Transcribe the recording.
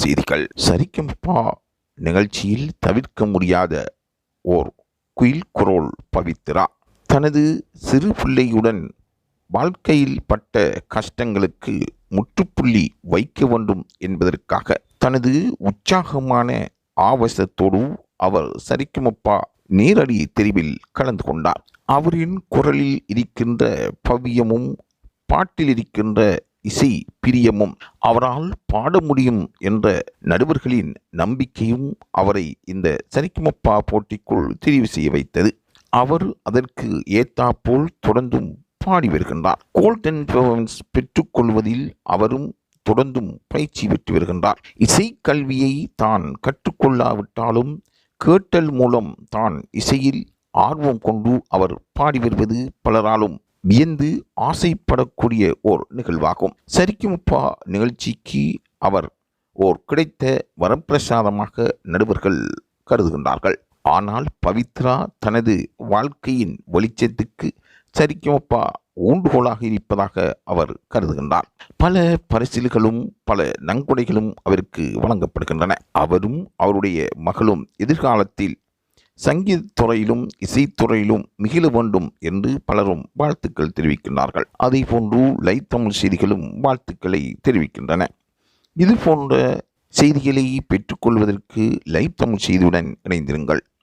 செய்திகள். சரிகமபா நிகழ்ச்சியில் தவிர்க்க முடியாத ஓர் குயில் குரல் பவித்ரா. தனது சிறு பிள்ளையுடன் வாழ்க்கையில் பட்ட கஷ்டங்களுக்கு முற்றுப்புள்ளி வைக்க வேண்டும் என்பதற்காக தனது உற்சாகமான ஆவேசத்தோடு அவர் சரிகமபா நேரடி தெரிவில் கலந்து கொண்டார். அவரின் குரலில் இருக்கின்ற பவ்யமும் பாட்டில் இருக்கின்ற இசை பிரியமும் அவரால் பாட முடியும் என்ற நடுவர்களின் நம்பிக்கையும் அவரை இந்த சரிகமபா போட்டிக்குள் தெரிவு செய்ய வைத்தது. அவர் அதற்கு ஏத்தாப்போல் தொடர்ந்தும் பாடி வருகின்றார். கோல்டன் பெர்ஃபார்மன்ஸ் பெற்றுக்கொள்வதில் அவரும் தொடர்ந்தும் பயிற்சி பெற்று வருகின்றார். இசை கல்வியை தான் கற்றுக்கொள்ளாவிட்டாலும் கேட்டல் மூலம் தான் இசையில் ஆர்வம் கொண்டு அவர் பாடி வருவது பலராலும் வியந்து ஆசைப்படக்கூடிய ஓர் நிகழ்வாகும். சரிகமபா நிகழ்ச்சிக்கு அவர் ஓர் கிடைத்த வரப்பிரசாதமாக நடுவர்கள் கருதுகின்றார்கள். ஆனால் பவித்ரா தனது வாழ்க்கையின் வெளிச்சத்துக்கு சரிகமபா ஊண்டுகோலாக இருப்பதாக அவர் கருதுகின்றார். பல பரிசில்களும் பல நன்கொடைகளும் அவருக்கு வழங்கப்படுகின்றன. அவரும் அவருடைய மகளும் எதிர்காலத்தில் சங்கீதத்துறையிலும் இசைத்துறையிலும் மிகிழ வேண்டும் என்று பலரும் வாழ்த்துக்கள் தெரிவிக்கின்றார்கள். அதே போன்று லைவ் தமிழ் செய்திகளும் வாழ்த்துக்களை தெரிவிக்கின்றன. இது போன்ற செய்திகளை பெற்றுக்கொள்வதற்கு லைவ் தமிழ் செய்தியுடன் இணைந்திருங்கள்.